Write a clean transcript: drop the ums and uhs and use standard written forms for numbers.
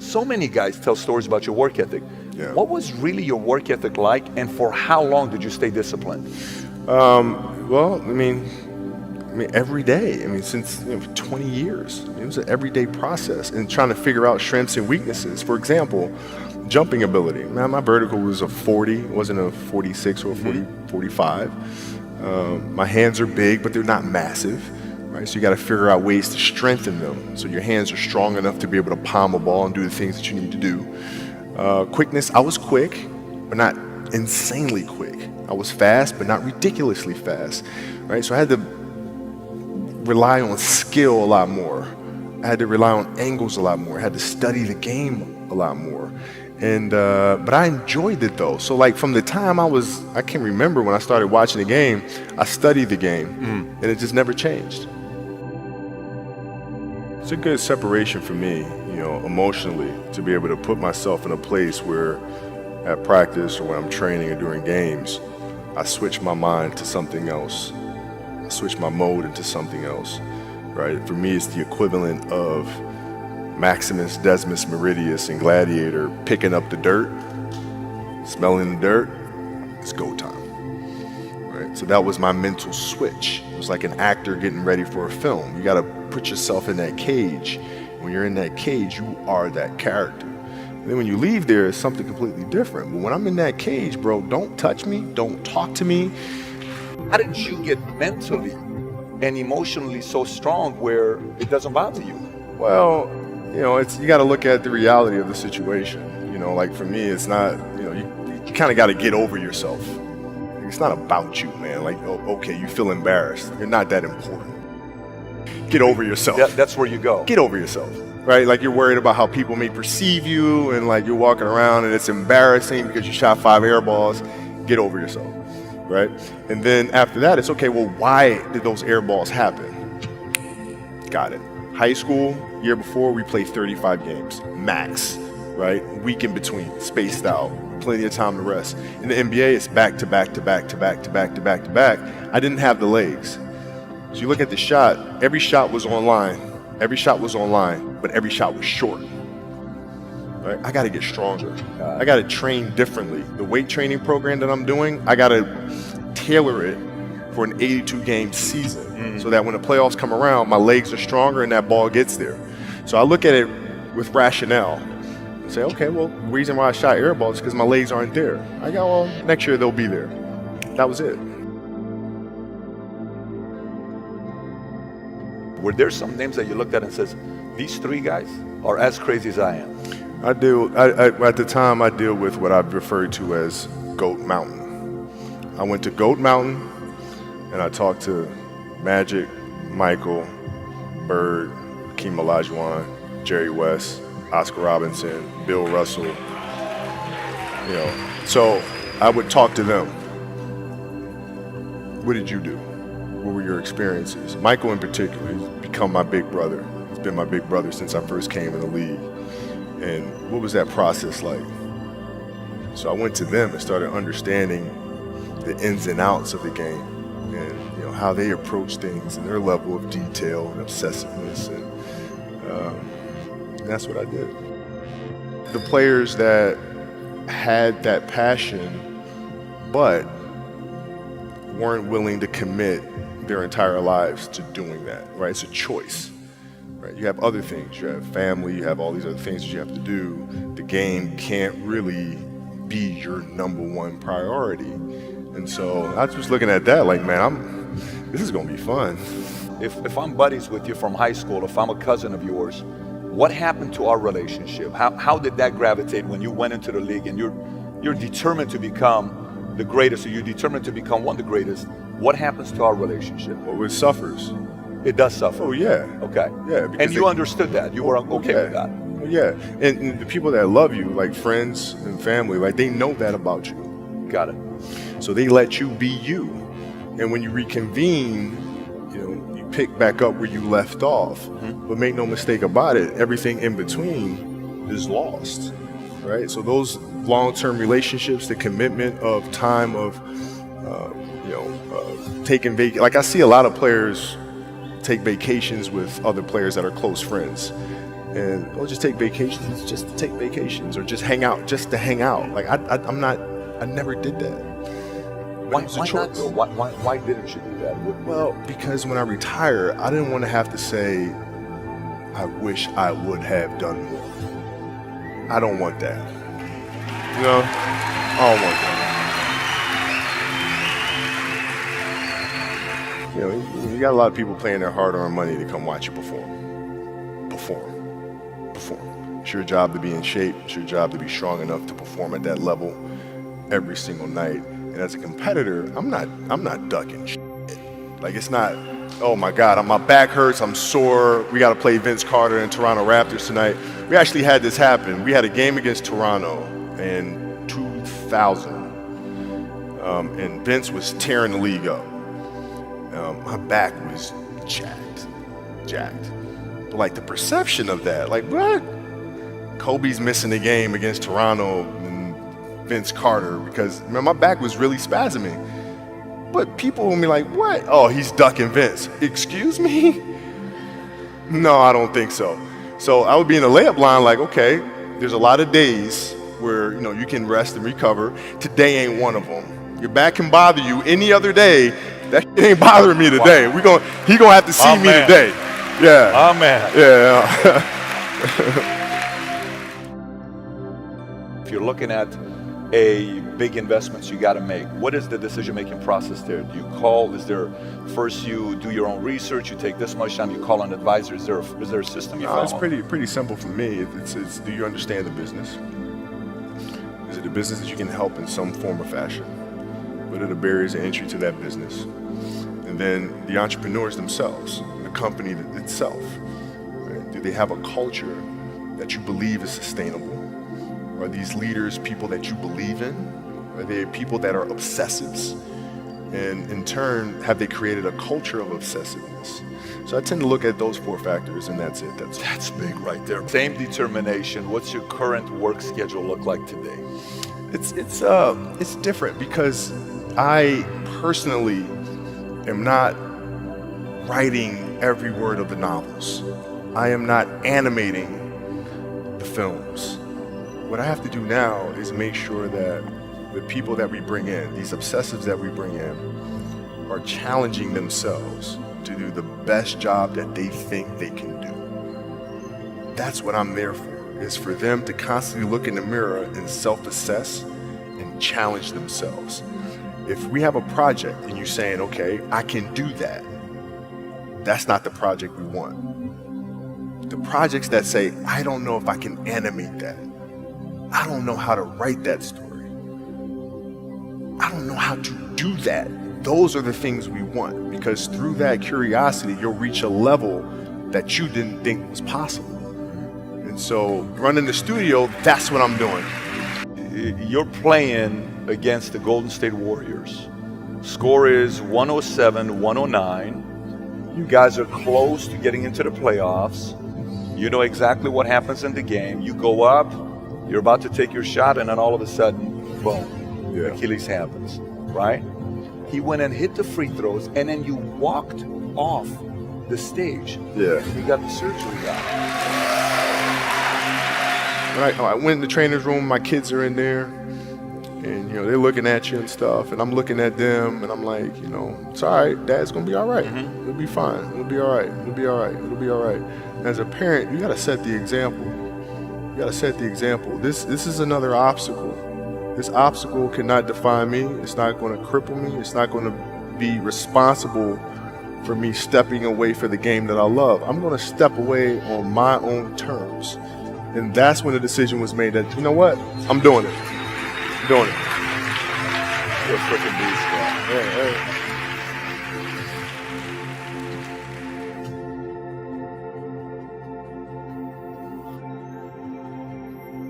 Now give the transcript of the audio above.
so many guys tell stories about your work ethic. Yeah. What was really your work ethic like, and for how long did you stay disciplined? Well, I mean, every day. I mean, since 20 years, it was an everyday process, and trying to figure out strengths and weaknesses. For example, jumping ability. Man, my vertical was a 40, it wasn't a 46 or a 40, 45. My hands are big, but they're not massive. Right? So you got to figure out ways to strengthen them so your hands are strong enough to be able to palm a ball and do the things that you need to do. Quickness, I was quick, but not insanely quick. I was fast, but not ridiculously fast. Right? So I had to rely on skill a lot more. I had to rely on angles a lot more. I had to study the game a lot more. And but I enjoyed it though. So like from the time I can remember when I started watching the game, I studied the game, and it just never changed. It's a good separation for me, emotionally, to be able to put myself in a place where at practice or when I'm training or during games, I switch my mind to something else. I switch my mode into something else, right? For me, it's the equivalent of Maximus, Decimus, Meridius, and Gladiator picking up the dirt, smelling the dirt. It's go time, right? So that was my mental switch. It was like an actor getting ready for a film. You got to put yourself in that cage. When you're in that cage, you are that character. And then when you leave there, it's something completely different. But when I'm in that cage, bro, don't touch me, don't talk to me. How did you get mentally and emotionally so strong where it doesn't bother you? Well, you got to look at the reality of the situation. Like for me, it's not, you kind of got to get over yourself. It's not about you, man. Like, okay, you feel embarrassed. You're not that important. Get over yourself. That's where you go. Get over yourself, right? Like you're worried about how people may perceive you, and like you're walking around and it's embarrassing because you shot 5 air balls. Get over yourself, right? And then after that, it's okay, well, why did those air balls happen? Got it. High school, year before, we played 35 games, max, right? Week in between, spaced out, plenty of time to rest. In the NBA, it's back to back to back to back to back to back to back. I didn't have the legs. So you look at the shot, every shot was online. Every shot was online, but every shot was short. Right? I got to get stronger. I got to train differently. The weight training program that I'm doing, I got to tailor it for an 82-game season so that when the playoffs come around, my legs are stronger and that ball gets there. So I look at it with rationale and say, okay, well, the reason why I shot air balls is because my legs aren't there. I go, well, next year they'll be there. That was it. Were there some names that you looked at and says, these 3 guys are as crazy as I am? At the time, I deal with what I've referred to as Goat Mountain. I went to Goat Mountain and I talked to Magic, Michael, Bird, Hakeem Olajuwon, Jerry West, Oscar Robinson, Bill Russell. So I would talk to them. What did you do? What were your experiences? Michael in particular, he's become my big brother. He's been my big brother since I first came in the league. And what was that process like? So I went to them and started understanding the ins and outs of the game and how they approach things and their level of detail and obsessiveness. And that's what I did. The players that had that passion but weren't willing to commit their entire lives to doing that, right? It's a choice, right? You have other things, you have family, you have all these other things that you have to do. The game can't really be your #1 priority. And so I was just looking at that like, man, this is gonna be fun. If I'm buddies with you from high school, if I'm a cousin of yours, what happened to our relationship? How did that gravitate when you went into the league and you're determined to become the greatest, or you're determined to become one of the greatest? What happens to our relationship? Well, it suffers. It does suffer. Oh yeah. Okay. Yeah. And you understood that. You were okay with that. Yeah. And the people that love you, like friends and family, like they know that about you. Got it. So they let you be you. And when you reconvene, you pick back up where you left off. But make no mistake about it, everything in between is lost. Right? So those long-term relationships, the commitment of time of taking like I see a lot of players take vacations with other players that are close friends. And just take vacations just to take vacations, or just hang out just to hang out. Like I never did that. Why not though? Why didn't you do that? Well, because when I retire, I didn't want to have to say, I wish I would have done more. I don't want that. You know, I don't want that. You know, you got a lot of people paying their hard-earned money to come watch you perform. It's your job to be in shape. It's your job to be strong enough to perform at that level every single night. And as a competitor, I'm not ducking shit. Like, it's not, oh my God, my back hurts, I'm sore, we got to play Vince Carter and Toronto Raptors tonight. We actually had this happen. We had a game against Toronto in 2000, and Vince was tearing the league up. My back was jacked. But like the perception of that, like, what? Kobe's missing the game against Toronto and Vince Carter because, man, my back was really spasming. But people will be like, what? Oh, he's ducking Vince. Excuse me? No, I don't think so. So I would be in the layup line like, okay, there's a lot of days where, you know, you can rest and recover. Today ain't one of them. Your back can bother you any other day. That shit ain't bothering me today. Wow. He gonna have to see me today. Yeah. Oh, man. Yeah. If you're looking at a big investments you got to make, what is the decision-making process there? Do you call? Is there first you do your own research? You take this much time. You call an advisor. Is there a system you follow? It's pretty simple for me. It's do you understand the business? Is it a business that you can help in some form or fashion? What are the barriers of entry to that business? And then the entrepreneurs themselves, the company itself. Right? Do they have a culture that you believe is sustainable? Are these leaders people that you believe in? Are they people that are obsessives? And in turn, have they created a culture of obsessiveness? So I tend to look at those 4 factors, and that's it. That's big right there. Same determination. What's your current work schedule look like today? It's different because I personally am not writing every word of the novels. I am not animating the films. What I have to do now is make sure that the people that we bring in, these obsessives that we bring in, are challenging themselves to do the best job that they think they can do. That's what I'm there for, is for them to constantly look in the mirror and self-assess and challenge themselves. If we have a project and you're saying, okay, I can do that, that's not the project we want. The projects that say, I don't know if I can animate that. I don't know how to write that story. I don't know how to do that. Those are the things we want, because through that curiosity, you'll reach a level that you didn't think was possible. And so running the studio, that's what I'm doing. You're playing against the Golden State Warriors. Score is 107-109. You guys are close to getting into the playoffs. You know exactly what happens in the game. You go up, you're about to take your shot, and then all of a sudden, boom, Achilles happens, right? He went and hit the free throws, and then you walked off the stage. Yeah. You got the surgery done. I went in the trainer's room, my kids are in there, and, you know, they're looking at you and stuff, and I'm looking at them, and I'm like, you know, it's all right, Dad's gonna be all right. Mm-hmm. It'll be fine. It'll be all right. It'll be all right. It'll be all right. As a parent, you gotta set the example. You gotta set the example. This is another obstacle. This obstacle cannot define me. It's not gonna cripple me. It's not gonna be responsible for me stepping away for the game that I love. I'm gonna step away on my own terms. And that's when the decision was made that, you know what, I'm doing it. I'm doing it. You're a freaking beast, man. Yeah.